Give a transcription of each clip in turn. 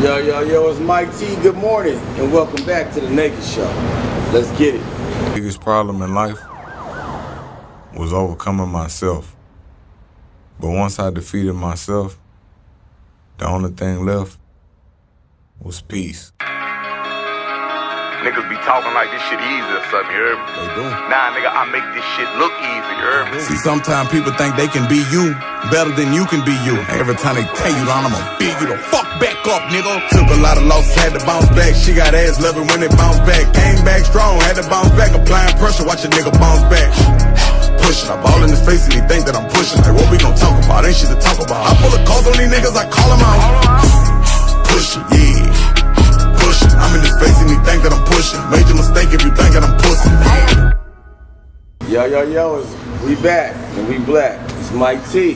Yo, it's Mike T. Good morning, and welcome back to The Naked Show. Let's get it. The biggest problem in life was overcoming myself. But once I defeated myself, the only thing left was peace. Niggas be talking like this shit easy or something, you heard me? They do. Nah, nigga, I make this shit look easy, you heard me? See, sometimes people think they can be you better than you can be you. Every time they tell you, I'ma beat you the fuck back up, nigga. Took a lot of losses, had to bounce back. She got ass loving when they bounce back. Came back strong, had to bounce back. Applying pressure, watch a nigga bounce back. Pushing, I ball in his face and he think that I'm pushing. Like, what we gon' talk about? Ain't shit to talk about. I pull a calls on these niggas, I call them out. Pushing, yeah. Pushing, I'm in his face and he think that I'm pushing. Major mistake if you think that I'm pussy. Yo, we back and we black. It's Mike T,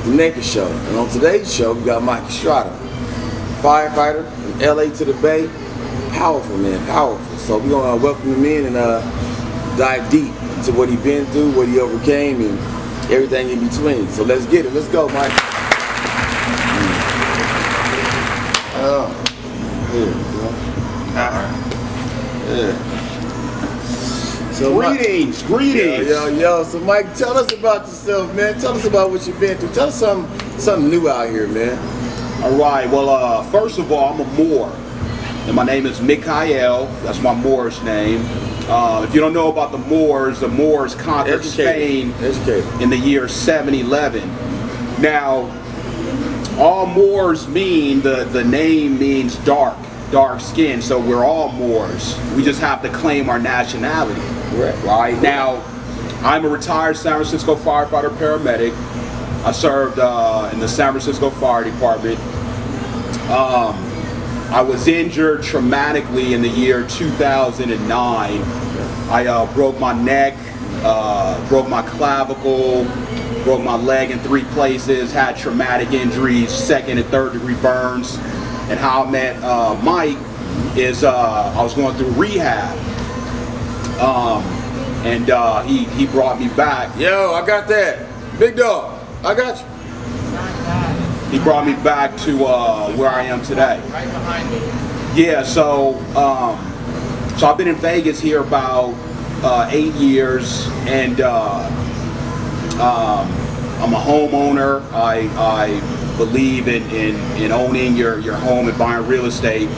The Naked Show. And on today's show, we got Mike Estrada, firefighter from LA to the Bay. Powerful, man, powerful. So we're gonna welcome him in and dive deep into what he been through, what he overcame, and everything in between. So let's get it. Let's go, Mike. Here we go. Yeah. So Greetings. Yo. So Mike, tell us about yourself, man. Tell us about what you've been through. Tell us something new out here, man. All right. Well, first of all, I'm a Moor, and my name is Mikhail. That's my Moorish name. If you don't know about the Moors conquered Spain in the year 711. Now, all Moors mean, the name means dark skin, so we're all Moors. We just have to claim our nationality. Right? Now, I'm a retired San Francisco firefighter paramedic. I served in the San Francisco Fire Department. I was injured traumatically in the year 2009. I broke my neck, broke my clavicle, broke my leg in 3 places, had traumatic injuries, 2nd and 3rd degree burns. And how I met Mike is I was going through rehab. He brought me back. Yo, I got that. Big dog, I got you. He brought me back to where I am today. Right behind me. Yeah, so I've been in Vegas here about 8 years, and I'm a homeowner. I believe in owning your home and buying real estate.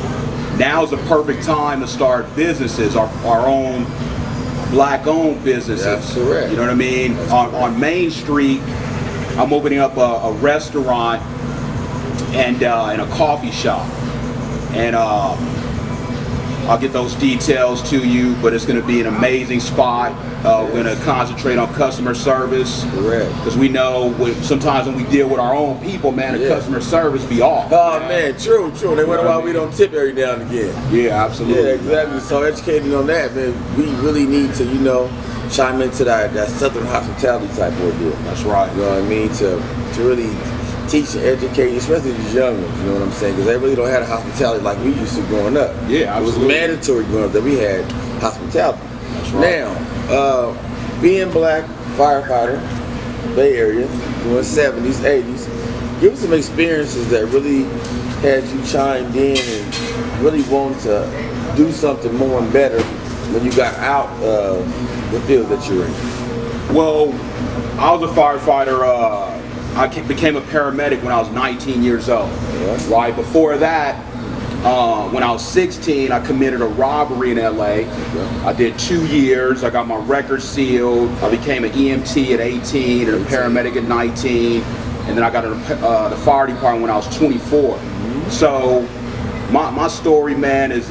Now is the perfect time to start businesses, our own black-owned businesses. That's correct. You know what I mean? On Main Street, I'm opening up a restaurant and a coffee shop, and I'll get those details to you, but it's going to be an amazing spot. We're going to concentrate on customer service. Correct. Because we know sometimes when we deal with our own people, man, the customer service be off. Oh, man, true. They wonder why we don't tip every now and again. Yeah, absolutely. Yeah, exactly. So educated on that, man, we really need to, chime into that Southern hospitality type ordeal. That's right. You know what I mean? To really teach and educate, especially these young ones, you know what I'm saying? Because they really don't have the hospitality like we used to growing up. Yeah, absolutely. It was mandatory growing up that we had hospitality. That's right. Now, being black, firefighter, Bay Area, doing 70s, 80s, give us some experiences that really had you chimed in and really wanted to do something more and better when you got out of the field that you're in. Well, I was a firefighter. I became a paramedic when I was 19 years old. Yeah. Right before that, when I was 16, I committed a robbery in LA. Yeah. I did 2 years. I got my record sealed. I became an EMT at 18 and a paramedic at 19. And then I got in the fire department when I was 24. Mm-hmm. So my story, man, is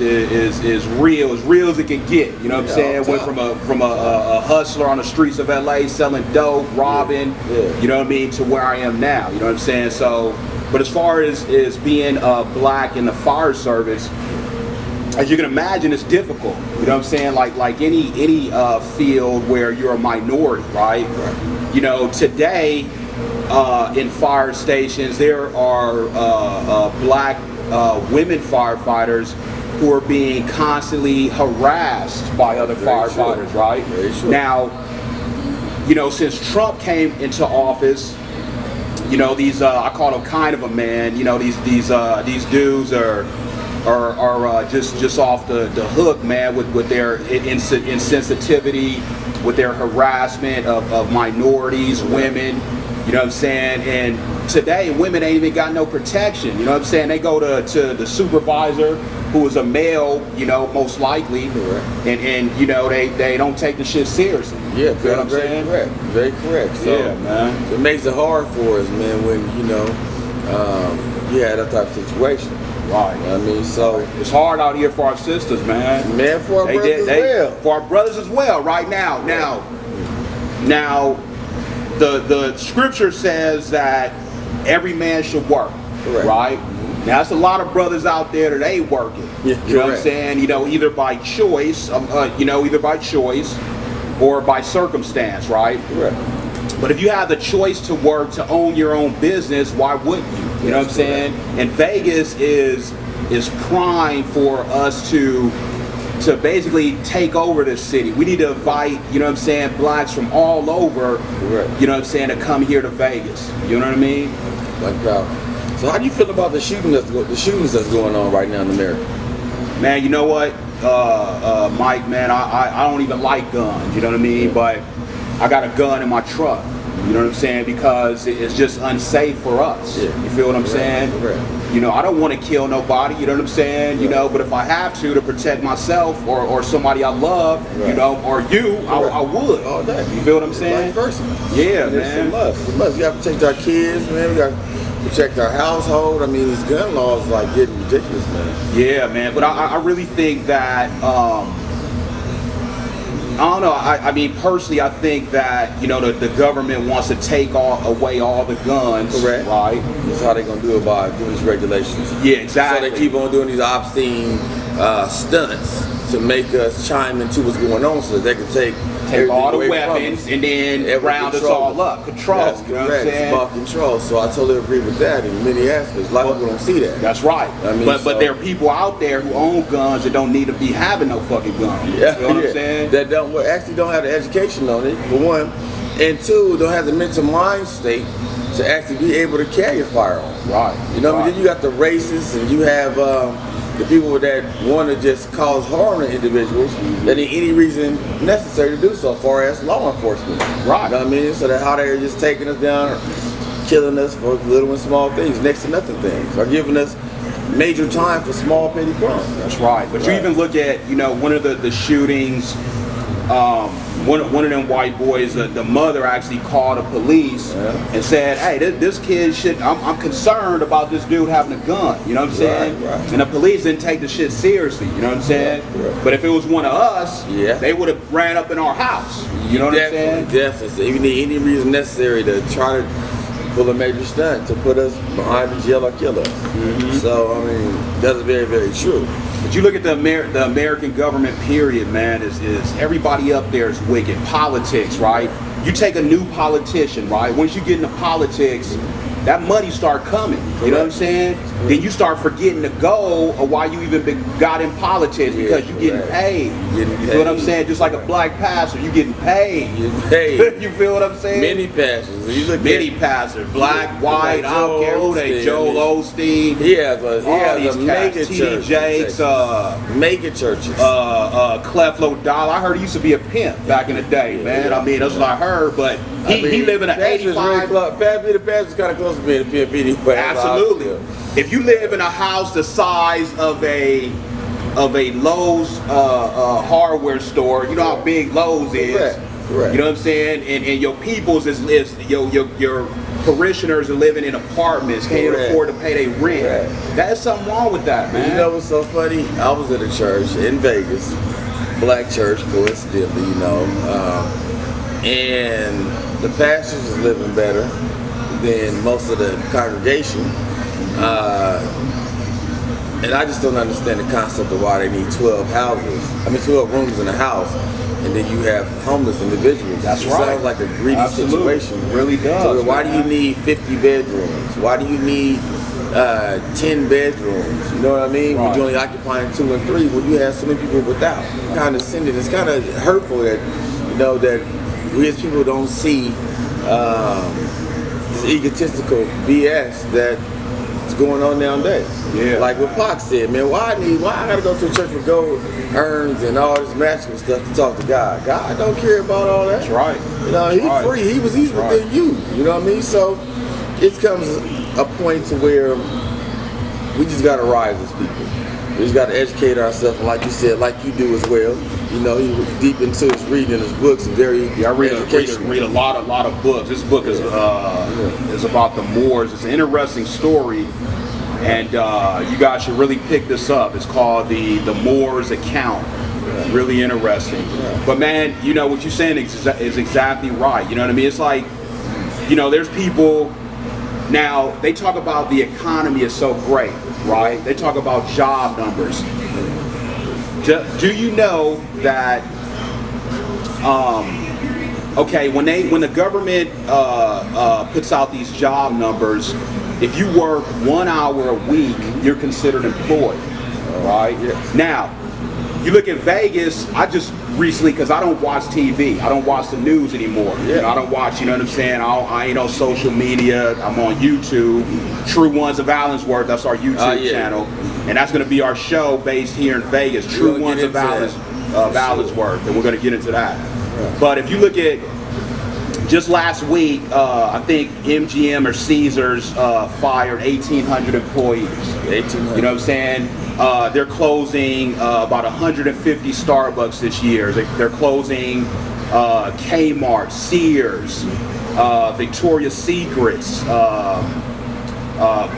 real as it can get. You know what I'm saying? Went from a hustler on the streets of LA selling dope, robbing, you know what I mean, to where I am now. You know what I'm saying? So, but as far as being black in the fire service, as you can imagine, it's difficult. You know what I'm saying? Like any field where you're a minority, right? You know, today in fire stations there are black women firefighters who are being constantly harassed by other firefighters, right? Very true. Now, you know, since Trump came into office, you know, these I call them kind of a man. You know, these dudes are just off the hook, man, with their insensitivity, with their harassment of minorities, women. You know what I'm saying? And today, women ain't even got no protection. You know what I'm saying? They go to the supervisor, who is a male, you know, most likely, and you know, they don't take the shit seriously. Yeah, you know what I'm very saying? correct. Very correct. So Yeah, man. it makes it hard for us, man, when, you know, you had that type of situation. Right. You know what I mean? So It's hard out here for our sisters, man. man, for our brothers as well. For our brothers as well, right now. Now, the scripture says that every man should work. Correct. Right? Now, there's a lot of brothers out there that ain't working. Yeah, you know what I'm correct. saying? You know, either by choice, or by circumstance, right? Correct. But if you have the choice to work, to own your own business, why wouldn't you? You know what I'm saying? And Vegas is prime for us to basically take over this city. We need to invite, you know what I'm saying, blacks from all over, Correct. you know what I'm saying, to come here to Vegas. You know what I mean? Like that. So how do you feel about the shootings that's going on right now in America? Man, you know what, Mike, man, I don't even like guns, you know what I mean? But I got a gun in my truck, you know what I'm saying? Because it's just unsafe for us. Yeah. You feel what I'm saying? Correct. You know, I don't want to kill nobody, you know what I'm saying? You know, but if I have to protect myself or somebody I love, you know, or you, I would. All that. You feel what I'm saying? Vice versa. Yeah, And man. It's a must. We got to protect our kids, man. We got to protect our household. I mean, these gun laws are like getting ridiculous, man. Yeah, man. But I really think that, I don't know. I mean, personally, I think that, you know, the government wants to take away all the guns. Correct. Right? That's how they're going to do it, by doing these regulations. Yeah, exactly. So they keep on doing these obscene stunts to make us chime into what's going on so that they can take all the everything away from weapons us. and then Every round us control. all up. Control. That's You know what I'm correct. It's saying? about control. So I totally agree with that in many aspects. A lot of people don't see that. That's right. I mean, but so- there are people out there who own guns that don't need to be having no fucking gun. Yeah, You know what I'm saying? That actually don't have the education on it, for one, and two, don't have the mental mind state to actually be able to carry a firearm. Right. You know, right. then you got the racists and you have the people that want to just cause harm to individuals that in any reason necessary to do so, as far as law enforcement. Right. You know what I mean? So that how they're just taking us down, or killing us for little and small things, next to nothing things, or giving us major time for small petty crimes. That's right. But you even look at, you know, one of the shootings, one of them white boys, the mother actually called the police and said, hey, this kid should, I'm concerned about this dude having a gun. You know what I'm saying? Right. And the police didn't take the shit seriously. You know what I'm saying? Right. But if it was one of us, Yeah. they would have ran up in our house. You know what I'm saying? Definitely. So you need any reason necessary to try to pull a major stunt to put us behind the jail or kill us. So, I mean, that's very, very true. But you look at the American government, period, man, is everybody up there is wicked. Politics, right? You take a new politician, right? Once you get into politics, that money start coming. You know what I'm saying? Then you start forgetting the goal of why you even got in politics, because you're getting paid. You feel what I'm saying? Just like a black pastor, you getting paid. You're paid. You feel what I'm saying? Many pastors. You look Many at, pastors, black, white, I don't care who they, Joel Joel Osteen. He has all a these mega cats, church. T.D. Jakes, mega churches. Cleflo Dollar. I heard he used to be a pimp back in the day, man. I mean, that's what I heard, but he live in an 85. The pastor's kind of close to being a pimp anyway. Absolutely. If you live in a house the size of a Lowe's hardware store, you know how big Lowe's is. Correct. You know what I'm saying? And your peoples is your parishioners are living in apartments, can't Correct. afford to pay their rent. Correct. There's something wrong with that, man. You know what's so funny? I was at a church in Vegas, black church, coincidentally, you know, and the pastors was living better than most of the congregation. And I just don't understand the concept of why they need 12 rooms in a house, and then you have homeless individuals. That's It right. sounds like a greedy Absolutely. situation. It really does. So why do you man. need 50 bedrooms? Why do you need 10 bedrooms? You know what I mean? Right. When you're only occupying 2 and 3, when you have so many people without. Condescending. It's kind of hurtful that, you know, that we as people don't see this egotistical BS that is going on nowadays. Yeah. Like what Pac said, man, why I gotta go to a church with gold urns and all this magical stuff to talk to God? God don't care about all that. That's right. You know, he's right. free. He's within you. You know what I mean? So it comes a point to where we just gotta rise as people. We just gotta educate ourselves, and like you said, like you do as well. You know, he was deep into his reading his books, and very I read a lot of books. This book is about the Moors. It's an interesting story, and you guys should really pick this up. It's called the Moors Account. Really interesting. But man, you know what you're saying is exactly right. You know what I mean? It's like, you know, there's people now. They talk about the economy is so great, right? They talk about job numbers. Do you know that? Okay, when the government puts out these job numbers, if you work 1 hour a week, you're considered employed, right? Yes. Now, you look at Vegas. I just recently, because I don't watch TV, I don't watch the news anymore. Yeah. You know, I don't watch. You know what I'm saying? I ain't on social media. I'm on YouTube. True Ones of Allensworth. That's our YouTube channel, and that's going to be our show based here in Vegas. True Ones of Allensworth, and we're going to get into that. Yeah. But if you look at just last week, I think MGM or Caesars fired 1,800 employees. 1,800. You know what I'm saying? They're closing about 150 Starbucks this year. They're closing Kmart, Sears, Victoria's Secrets,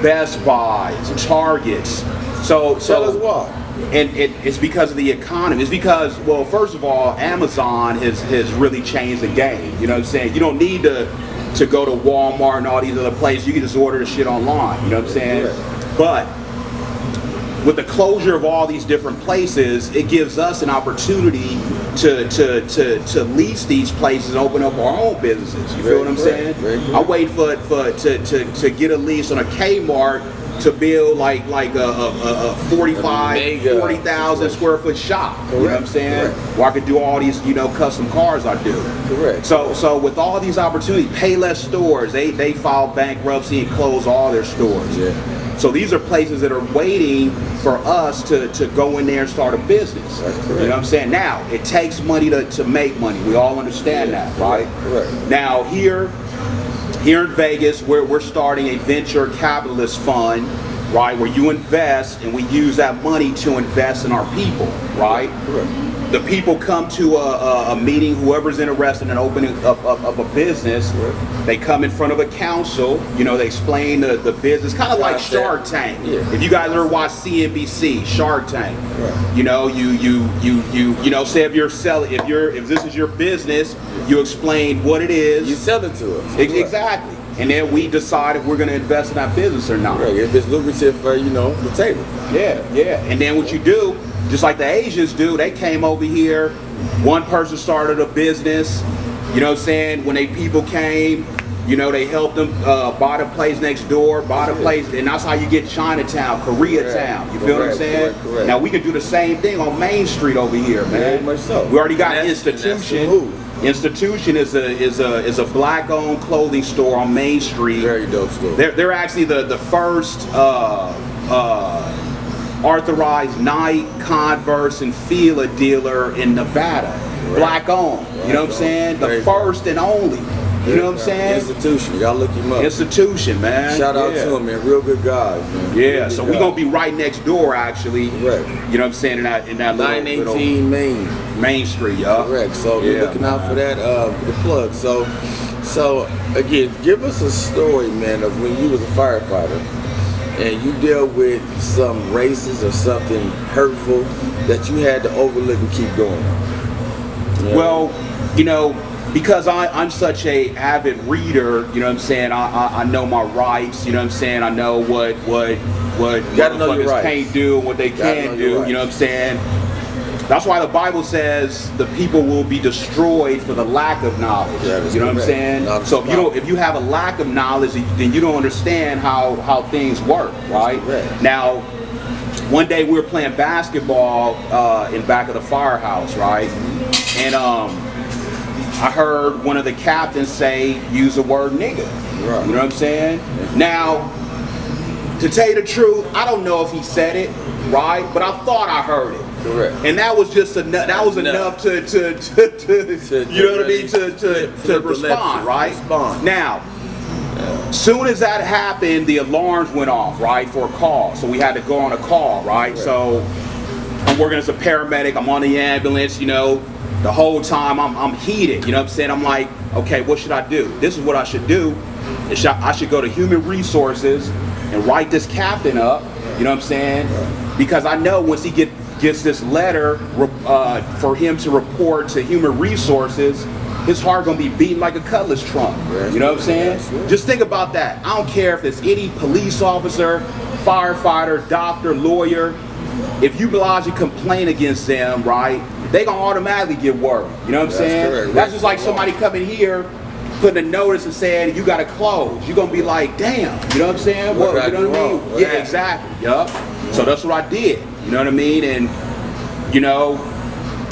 Best Buys, Targets. So tell us why. And it's because of the economy. It's because, well, first of all, Amazon has really changed the game. You know what I'm saying? You don't need to go to Walmart and all these other places. You can just order the shit online. You know what I'm saying? Yeah. But with the closure of all these different places, it gives us an opportunity to lease these places and open up our own businesses. You feel what I'm saying? I wait to get a lease on a Kmart to build like a 40,000 square foot shop. Correct. You know what I'm saying? Where I could do all these, you know, custom cars I do. Correct. So with all these opportunities, Payless stores, they filed bankruptcy and closed all their stores. Yeah. So these are places that are waiting for us to go in there and start a business. That's correct. You know what I'm saying? Now, it takes money to make money. We all understand that, right? Correct. Now, here in Vegas, we're starting a venture capitalist fund, right? Where you invest and we use that money to invest in our people, right? Correct. The people come to a meeting, whoever's interested in opening up a business, they come in front of a council, you know, they explain the business, kind of like Shark Tank. Yeah. If you guys ever watch CNBC, Shark Tank, Right. you know, you know, say if this is your business, you explain what it is. You sell it to us. Exactly. And then we decide if we're going to invest in that business or not. Right. If it's lucrative for, you know, the table. Yeah. And then what you do, just like the Asians do, they came over here, one person started a business, you know what I'm saying? When people came, you know, they helped them buy the place next door, buy the place, and that's how you get Chinatown, Koreatown. You feel what I'm saying? Correct. Now we can do the same thing on Main Street over here, man. Very much so. We already got And that's the Institution. move. Institution is a black-owned clothing store on Main Street. Very dope store. They're actually the first authorized Nike, Converse, and Fila dealer in Nevada. Right. Black owned. You know what I'm saying? The Very first and only. You know what I'm saying? Institution. Y'all look him up. Institution, man. Shout out to him, man. Real good guys, man. Yeah, Real so good we're guys. gonna be right next door, actually. Correct. You know what I'm saying? In that little 918 Main. Main Street, y'all. Correct. So Yeah, we're looking out for that. The plug. So again, give us a story, man, of when you was a firefighter and you dealt with some racist or something hurtful that you had to overlook and keep going. Yeah. Well, you know, because I'm such a avid reader, you know what I'm saying, I know my rights, you know what I'm saying, I know what gotta know your motherfuckers rights. can't do and what they can do, you know what I'm saying. That's why the Bible says the people will be destroyed for the lack of knowledge. That is You know what I'm correct. saying? Knowledge So is if you have a lack of knowledge, then you don't understand how things work, right? correct. Now, one day we were playing basketball in back of the firehouse, right? And I heard one of the captains use the word nigga. Right. You know what I'm saying? Now, to tell you the truth, I don't know if he said it, right? But I thought I heard it. Correct. And that was just enough. That was enough to you know what I mean? To respond, right? Respond. Now, soon as that happened, the alarms went off, right, for a call. So we had to go on a call, right? So I'm working as a paramedic. I'm on the ambulance, you know. The whole time I'm heated, you know what I'm saying? I'm like, okay, what should I do? This is what I should do. I should go to Human Resources and write this captain up, you know what I'm saying? Because I know once he gets this letter for him to report to Human Resources, his heart gonna be beating like a cutlass trunk. You know what I'm saying? Just think about that. I don't care if it's any police officer, firefighter, doctor, lawyer. If you lodge a complaint against them, right, they gonna automatically get worried. You know what I'm saying? Correct. That's just like somebody coming here, putting a notice and saying you gotta close. You're gonna be like, damn. You know what I'm saying? What Well, did you I know do what I mean? wrong? What Yeah, happened? exactly. Yup. So that's what I did. You know what I mean? And you know,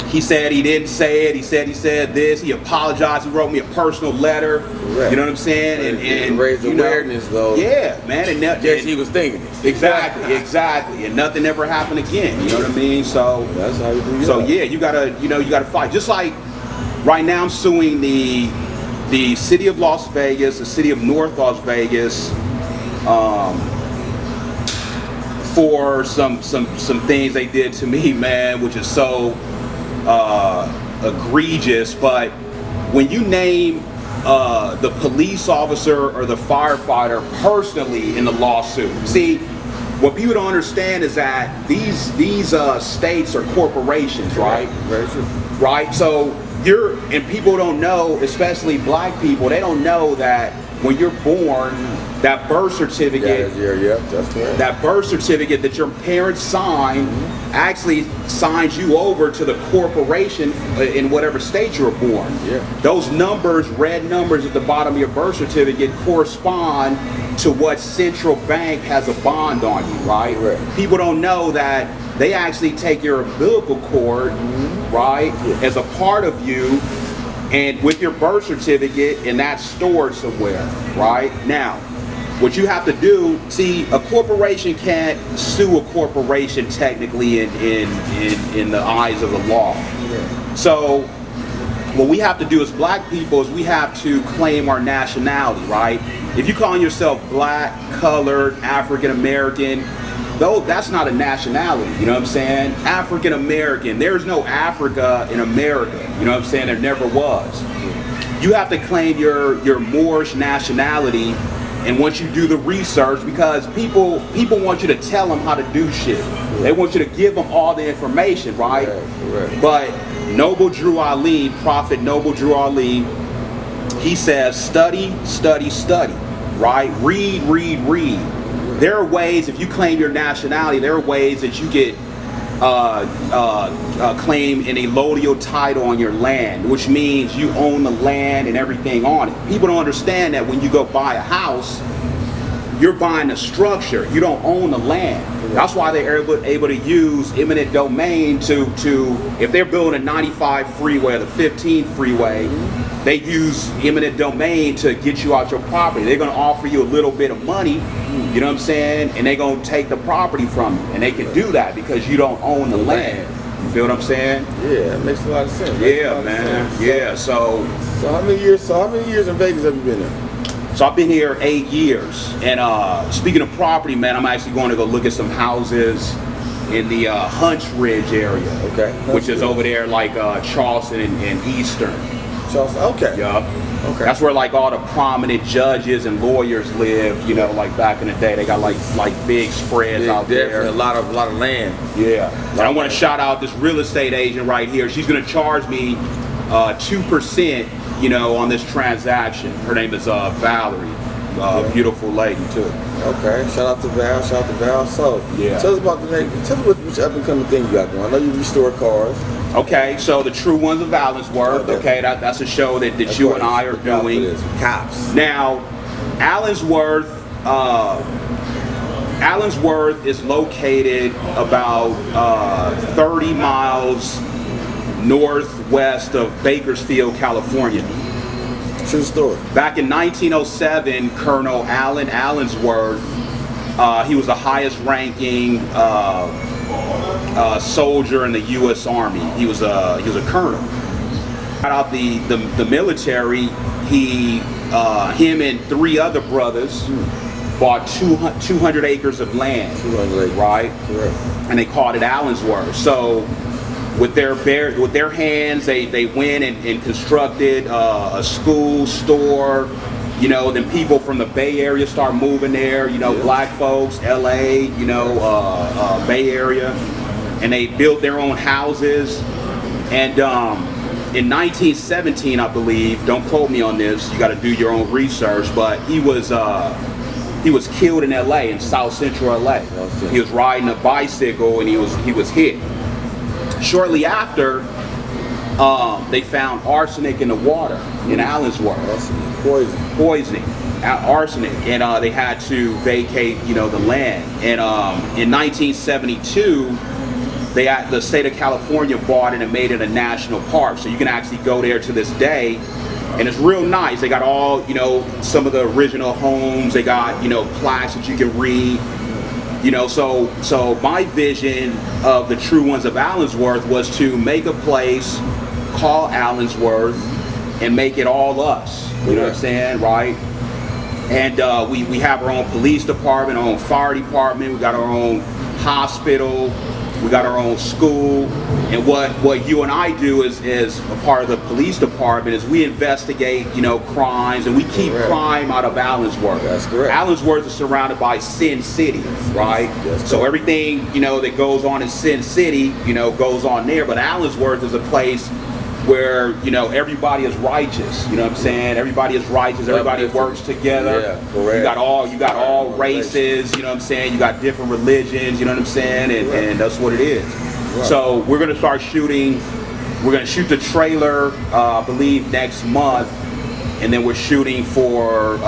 he said he didn't say it. He said this. He apologized. He wrote me a personal letter. Correct. You know what I'm saying? And raised you know, awareness, though. Yeah, man. And Yes, he was thinking it. exactly. And nothing ever happened again. You know what I mean? So That's how you do. so yeah, you gotta fight. Just like right now, I'm suing the city of Las Vegas, the city of North Las Vegas, for some things they did to me, man, which is so egregious. But when you name the police officer or the firefighter personally in the lawsuit, see, what people don't understand is that these states are corporations, right? Very true. Right? So and people don't know, especially black people, they don't know that when you're born, that birth certificate, Yeah, that's correct. that birth certificate that your parents sign actually signs you over to the corporation in whatever state you were born. Yeah. Those numbers, red numbers at the bottom of your birth certificate, correspond to what central bank has a bond on you, right? Correct. People don't know that they actually take your umbilical cord, right, as a part of you, and with your birth certificate, and that's stored somewhere, right? Now, what you have to do, see, a corporation can't sue a corporation technically in the eyes of the law. So what we have to do as black people is we have to claim our nationality, right? If you calling yourself black, colored, African American, though that's not a nationality, you know what I'm saying? African American, there's no Africa in America, you know what I'm saying? There never was. You have to claim your Moorish nationality. And once you do the research, because people want you to tell them how to do shit. They want you to give them all the information, right? Right. But Noble Drew Ali, Prophet Noble Drew Ali, he says, study, study, study, right? Read, read, read. There are ways, if you claim your nationality, there are ways that you get claim an allodial title on your land, which means you own the land and everything on it. People don't understand that when you go buy a house, you're buying a structure. You don't own the land. That's why they're able to use eminent domain to if they're building a 95 freeway or the 15 freeway, they use eminent domain to get you out your property. They're going to offer you a little bit of money, you know what I'm saying, and they're going to take the property from you, and they can do that because you don't own the land. You feel what I'm saying? Yeah, it makes a lot of sense. Yeah, man. Yeah. So how many years in Vegas have you been in? So I've been here 8 years, and speaking of property, man, I'm actually going to go look at some houses in the Hunch Ridge area, Okay. which is over there like Charleston and Eastern. Charleston. Okay. Yup. Okay. That's where like all the prominent judges and lawyers live. You know, like back in the day, they got like big spreads out there. A lot of land. Yeah. And I want to shout out this real estate agent right here. She's going to charge me 2%, you know, on this transaction. Her name is Valerie. Beautiful lady too. Okay. Shout out to Val. So Yeah. tell us about tell me which up and coming thing you got going. I know you restore cars. Okay, so the True Ones of Allensworth. Okay. Okay, that's a show that you and I are doing. Cops. Now, Allensworth is located about 30 miles northwest of Bakersfield, California. True story. Back in 1907, Colonel Allen Allensworth, he was the highest ranking soldier in the U.S. Army. He was a colonel. Got out the military. Him and 3 other brothers bought 200 acres of land. 200 acres. Right? Correct. And they called it Allensworth. So with their hands, they went and constructed a school, store. You know, then people from the Bay Area start moving there. You know, black folks, L.A. You know, Bay Area, and they built their own houses. And in 1917, I believe, don't quote me on this. You got to do your own research. But he was killed in L.A. in South Central L.A. He was riding a bicycle and he was hit. Shortly after, they found arsenic in the water in Allensworth. Poisoning, arsenic, and they had to vacate, you know, the land. And in 1972, the state of California bought it and made it a national park. So you can actually go there to this day, and it's real nice. They got all, you know, some of the original homes. They got, you know, plaques that you can read. You know, so my vision of the True Ones of Allensworth was to make a place called Allensworth and make it all us. You know what I'm saying, right? And we have our own police department, our own fire department. We got our own hospital. We got our own school. And what you and I do is a part of the police department is we investigate, you know, crimes, and we keep crime out of Allensworth. That's correct. Allensworth is surrounded by Sin City, right? So everything, you know, that goes on in Sin City, you know, goes on there. But Allensworth is a place where, you know, everybody is righteous. You know what I'm saying? Everybody is righteous. Everybody works together. Yeah, correct. You got all races. You know what I'm saying? You got different religions. You know what I'm saying? And that's what it is. Right. So we're gonna start shooting. We're gonna shoot the trailer, I believe, next month, and then we're shooting for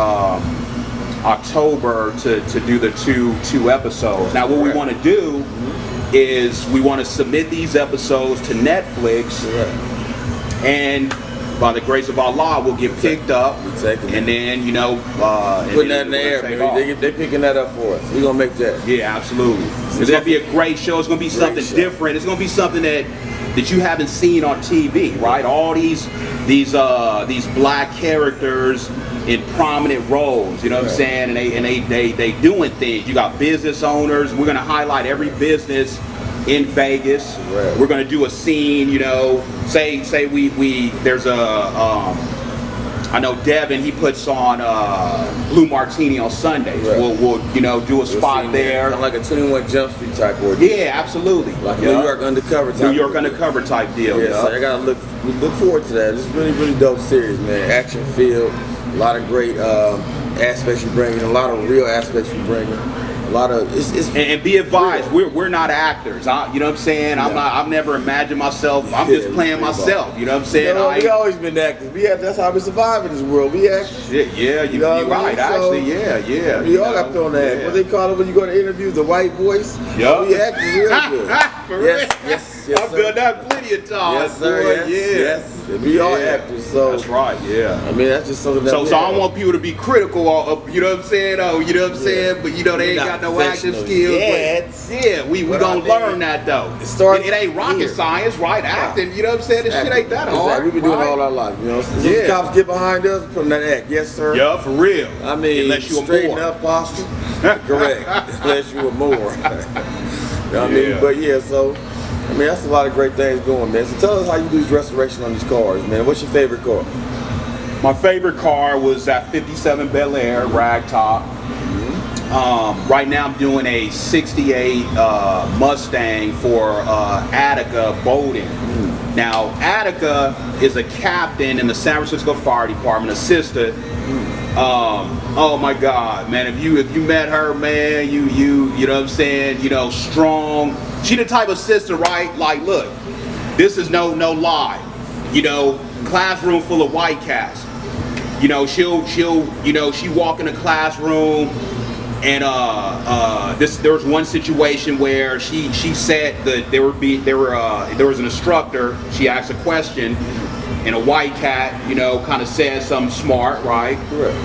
October to do the two episodes. Now, what we want to do is we want to submit these episodes to Netflix. Correct. And by the grace of Allah, we'll get picked up, and then, you know, putting that in the air, man. They picking that up for us. We're gonna make that. Yeah, absolutely. It's gonna be a great show. It's gonna be something different. It's gonna be something that you haven't seen on TV, right? All these black characters in prominent roles. You know what I'm saying? And they doing things. You got business owners. We're gonna highlight every business in Vegas. Right. We're gonna do a scene, you know, say there's I know Devin, he puts on Blue Martini on Sundays. Right. We'll you know, do a spot there. Kind of like a 21 Jump Street type ordeal. Yeah, absolutely. Like a New York Undercover type. New York Undercover type deal. Yeah, so I gotta look forward to that. It's really, really dope series, man. Action filled, a lot of great aspects you bring in, a lot of real aspects you bring in. A lot of and be advised, we're not actors. You know what I'm saying? I've never imagined myself. I'm just playing myself. You know what I'm saying? You know, we always been actors. That's how we survive in this world. We actors. Yeah, you're right. Actually, yeah. We all got thrown that. Yeah. What they call it when you go to interviews, the white voice. Yeah. We actors real good. Yes, I've done that plenty of times. Yes, sir. Yes. We all actors. So that's right. Yeah. I mean, that's just something that. So I don't want people to be critical of, you know what I'm saying? Oh, you know what I'm saying? But you know they ain't got no acting skills. Yeah, we gonna learn that though. It ain't rocket science, right? Acting, you know what I'm saying? This shit ain't that hard. We've been doing it all our life, you know. Those cops get behind us, put them that act. Yes, sir. Yeah, for real. I mean, unless you straighten up posture. Correct. Unless you were more. You know what I mean? But yeah, so I mean, that's a lot of great things going, man. So tell us how you do this restoration on these cars, man. What's your favorite car? My favorite car was that 57 Bel Air ragtop. Right now I'm doing a 68 Mustang for Attica Boating. Now, Attica is a captain in the San Francisco Fire Department, a sister. Oh my God, man! If you met her, man, you know what I'm saying? You know, strong. She the type of sister, right? Like, look, this is no lie. You know, classroom full of white cats. You know, she'll you know, she walk in a classroom, and there was one situation where she said that there was an instructor. She asked a question, and a white cat, you know, kind of said something smart, right? Correct.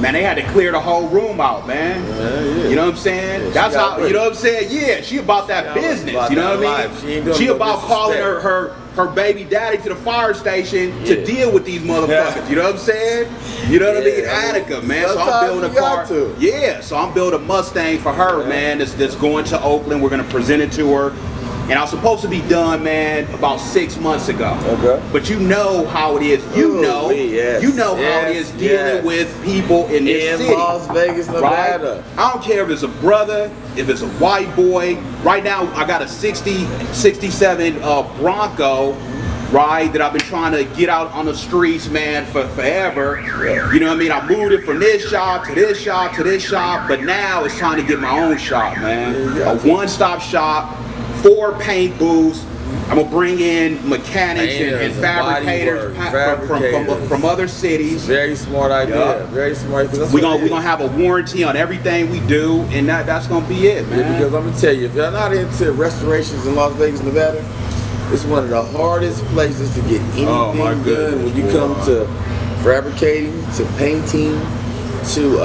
Man, they had to clear the whole room out, man. Yeah. You know what I'm saying? Yeah, That's got how, ready. you know what I'm saying? Yeah, she about that She business, about you know that what I life. mean? She ain't doing She no about calling disrespect. her baby daddy to the fire station Yeah. to deal with these motherfuckers. You know what I'm saying? You know what I mean? Yeah, I mean, Attica, man. So I'm sometimes building a you car. got to. Yeah, so I'm building a Mustang for her, Yeah. man. That's going to Oakland. We're gonna present it to her. And I was supposed to be done, man, about 6 months ago. Okay. But you know how it is. You Ooh, know. yes, You know how it yes, is dealing yes. with people in this In city. Las Vegas, Right? Nevada. I don't care if it's a brother, if it's a white boy. Right now, I got a 67 Bronco, right, that I've been trying to get out on the streets, man, for forever. You know what I mean? I moved it from this shop to this shop to this shop, but now it's time to get my own shop, man. Yeah. A one-stop shop, 4 paint booths. I'm gonna bring in mechanics and Painters and fabricators, bodywork, from other cities. Very smart idea. Yeah. Very smart. 'Cause that's We're what it gonna is. have a warranty on everything we do, and that's gonna be it, Yeah, man. because I'm gonna tell you, if you're not into restorations in Las Vegas, Nevada, it's one of the hardest places to get anything Oh, my done goodness, when you boy. come to fabricating, to painting, to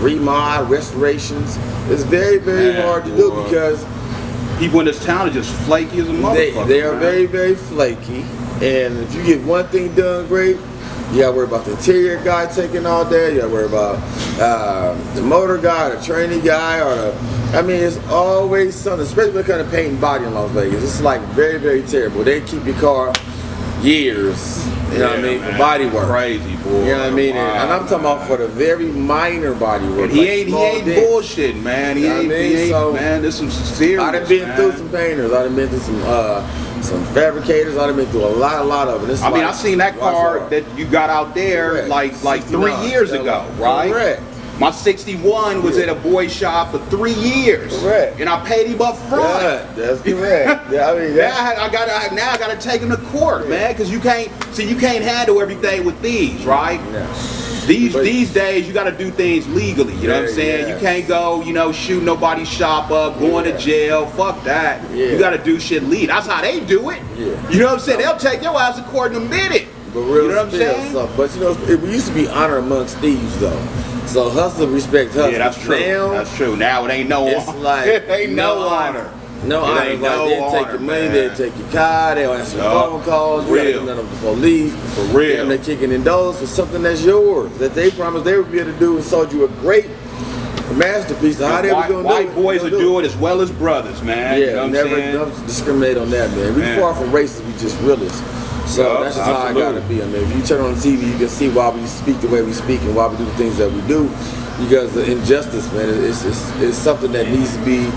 remod, restorations. It's very, very Man, hard to do boy. because People in this town are just flaky as a motherfucker. they are man. very, very flaky. And if you get one thing done great, you gotta worry about the interior guy taking all day. You gotta worry about the motor guy, the training guy, I mean, it's always something, especially when it comes to painting body in Las Vegas. It's like very, very terrible. They keep your car years, you know what I mean, for man. body work. Crazy, boy. You know what I mean? Wow, And I'm talking about for the very minor body work. And he like ain't small dents. bullshitting, man. He You know what ain't, I mean? he ain't So, man. This some serious. I done been man. through some painters. I done been through some fabricators. I done been through a lot of it. It's I mean, like, I seen that watch car out. that you got out there Correct. like 3 69. years ago, right? Correct. My 61 was Yeah. at a boy shop for 3 years. Correct. And I paid him up front. Yeah, that's correct. Yeah, I mean, Now that's, I gotta take him to court, man, because you can't handle everything with these, right? yeah. These days you gotta do things legally. You know what I'm Yeah, saying? yeah. You can't go, shoot nobody's shop up, going Yeah. to jail. Fuck that. Yeah. You gotta do shit legal. That's how they do it. Yeah. You know what I'm saying? They'll take your ass to court in a minute. But real you know what I'm still, saying? so, but we used to be honor amongst thieves though. So hustle respect hustle. Yeah, that's true. Now, That's true. Now it ain't no it's honor. like it ain't no honor. No It honor. ain't Like no they'll take honor, your money, man. they'll take your car, they'll answer Yup. phone calls, For you gotta real. do nothing with the police. For real. And they're kicking in doors for something that's yours that they promised they would be able to do and sold you a great masterpiece. How they was White, gonna do white it? boys they will gonna do it as well as brothers, man. Yeah, you know what I'm never saying? don't discriminate on that, man. We Man. far from racist, we just realists. So Yeah, that's just how I gotta absolutely. be. I mean, if you turn on the TV, you can see why we speak the way we speak and why we do the things that we do. Because the injustice, man, it's something that needs to be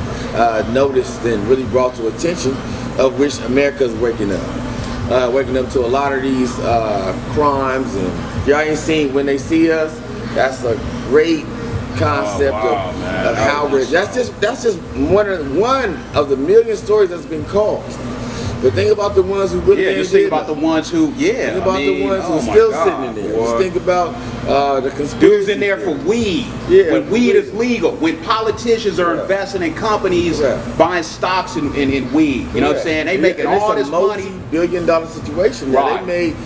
noticed and really brought to attention, of which America's waking up. Waking up to a lot of these crimes. And if y'all ain't seen When They See Us, that's a great concept wow, man. of how we're. That's just one of the million stories that's been called. But think about the ones who really Yeah, ain't just think did about the nothing. ones who, yeah. Think about the ones oh who's my still God, sitting in there. Just boy. think about the conspiracy. Dudes in there for weed. Yeah, when weed weed. is legal. When politicians are Yeah. investing in companies Yeah. buying stocks in weed. You know what I'm saying? They making all this money. $multi-billion situation. Now, Right. they made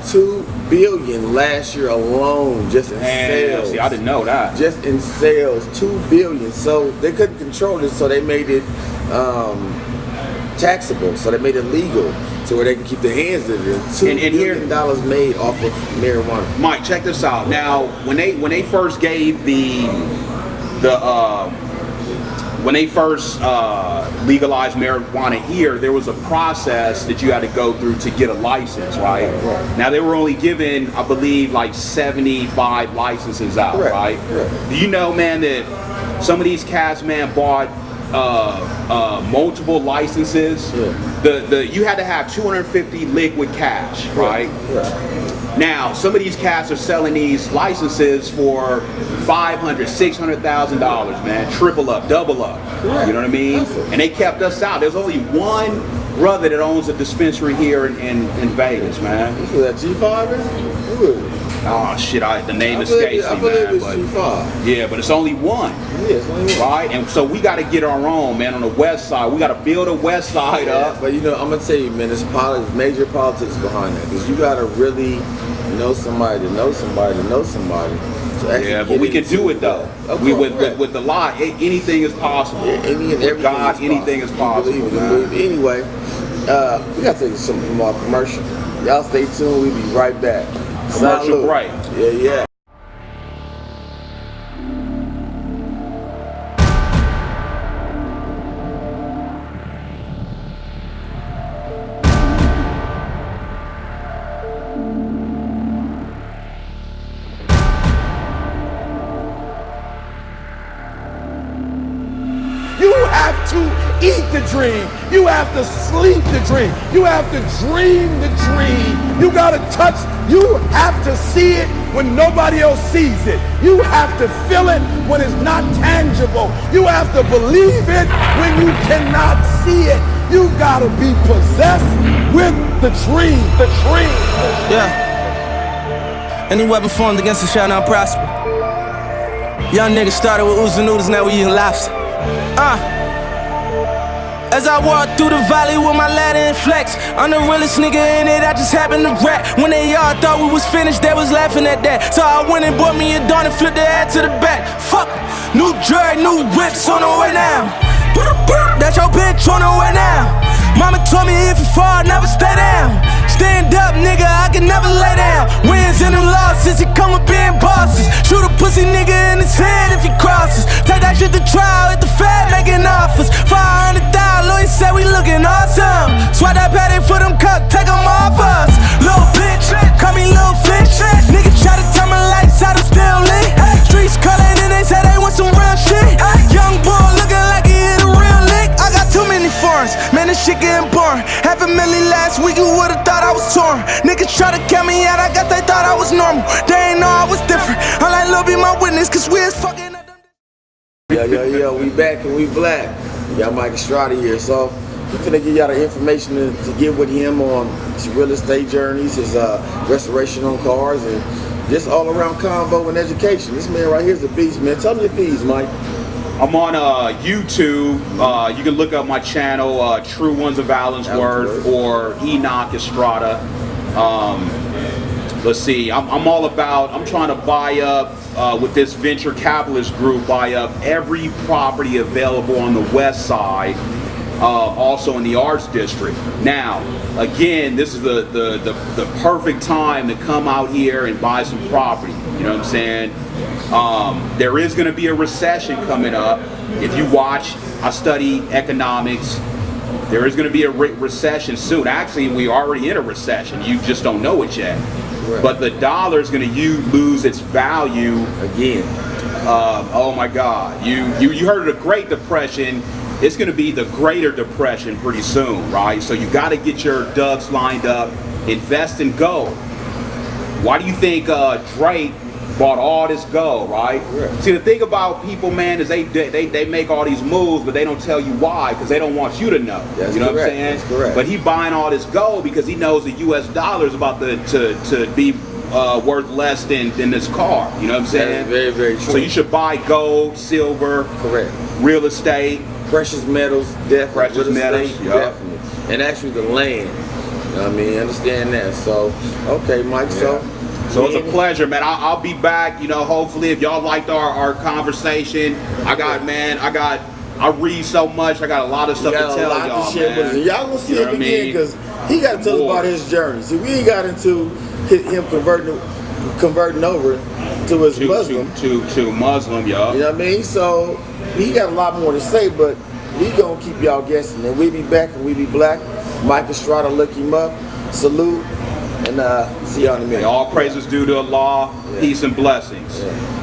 $2 billion last year alone just in Man, sales. see, I didn't know that. Just in sales, $2 billion. So they couldn't control it, so they made it taxable. So they made it legal, so where they can keep their hands in it. $2 And here- billion made off of marijuana. Mike, check this out. Now, when they first gave when they first legalized marijuana here, there was a process that you had to go through to get a license, right? Right. Now they were only given, I believe, like 75 licenses out, Correct, right? correct. Do you know, man, that some of these cats, man, bought multiple licenses? Yeah. You had to have 250 liquid cash, right? Right. Now, some of these cats are selling these licenses for $500,000, $600,000, man. Triple up, double up. Correct. You know what I mean? Absolutely. And they kept us out. There's only one brother that owns a dispensary here in Vegas, man. Who that G5 is? Who is it? Oh shit, the name I escapes me, believe man. it's But, G5. yeah, but it's only one. Yeah, it's only one. Right? And so we got to get our own, man, on the west side. We got to build a west side up. But you know, I'm gonna tell you, man, there's major politics behind that, because you gotta really know somebody to know somebody to know somebody. To actually Yeah, but get we can into do it though. Of We course, with the law, anything is possible. yeah, any and With everything God, is anything is possible. You believe it, man. believe it. Anyway, we gotta take some more commercial. Y'all stay tuned. We'll be right back. Commercial Salute. break. Yeah. You have to eat the dream. You have to sleep the dream. You have to dream the dream. You gotta touch, you have to see it when nobody else sees it. You have to feel it when it's not tangible. You have to believe it when you cannot see it. You gotta be possessed with the dream. The dream. Yeah. Any weapon formed against us shall not prosper. Young niggas started with oozing noodles, now we eating lobster. As I walk through the valley with my ladder and flex, I'm the realest nigga in it, I just happened to rap. When they all thought we was finished, they was laughing at that. So I went and bought me a dawn and flipped the hat to the back. Fuck, new jury, new whips on the way now. That's your bitch on the way now. Mama told me if you fall, never stay down. Stand up, nigga, I can never lay down. Wins and them losses, it come with being bosses. Shoot a pussy nigga in his head if he crosses. Take that shit to trial at the Fed making offers. 500,000, lawyer said we looking awesome. Swat that patty for them cups, take them off us. Little bitch, call me little fish. Niggas try to turn my lights out, I'm still lit. Streets calling and they say they want some real shit. Young boy looking like he hit a real lick. I got too many foreigns, man, this shit getting boring. $500,000 last week, you would've thought I was torn. Niggas try to count me out, I guess they thought I was normal. They ain't know I was different. I like Lil' be my witness, cause we is fucking up them. Yeah, we back and we black. We got Mike Estrada here, so we finna give y'all the information to get with him on his real estate journeys, his restoration on cars, and just all around convo and education. This man right here is a beast, man. Tell me your fees, Mike. I'm on YouTube. You can look up my channel, True Ones of Allensworth, or Enoch Estrada. Let's see. I'm all about. I'm trying to buy up with this venture capitalist group. Buy up every property available on the west side. Also in the Arts District. Now, again, this is the perfect time to come out here and buy some property. You know what I'm saying? There is going to be a recession coming up. If you watch, I study economics. There is going to be a recession soon. Actually, we're already in a recession. You just don't know it yet. Right. But the dollar is going to lose its value Again. Oh my God! You heard of the Great Depression? It's going to be the Greater Depression pretty soon, right? So you got to get your ducks lined up, invest in gold. Why do you think Drake bought all this gold, right? Right. See, the thing about people, man, is they make all these moves, but they don't tell you why, because they don't want you to know. That's you know what I'm correct. saying? That's correct. But he buying all this gold because he knows the U.S. dollar is about to be worth less than this car. You know what I'm saying? Very, very true. So you should buy gold, silver, Correct. real estate. Precious metals, definitely. Precious Real metals, estate, yeah. definitely. And actually the land. You know what I mean? Understand that. So, okay, Mike, So it's a pleasure, man. I'll be back, you know, hopefully if y'all liked our conversation. I read so much, I got a lot of stuff to got a tell lot y'all, to share with us. man. And y'all gonna see You know him what I again, mean? because he got to tell us More. about his journey. See, we ain't got into him converting over to his Muslim. To Muslim, y'all. You know what I mean? So he got a lot more to say, but we gonna keep y'all guessing. And we be back and we be black. Mike Estrada, look him up. Salute, and see y'all in a minute. All praises due to Allah, peace and blessings. Yeah.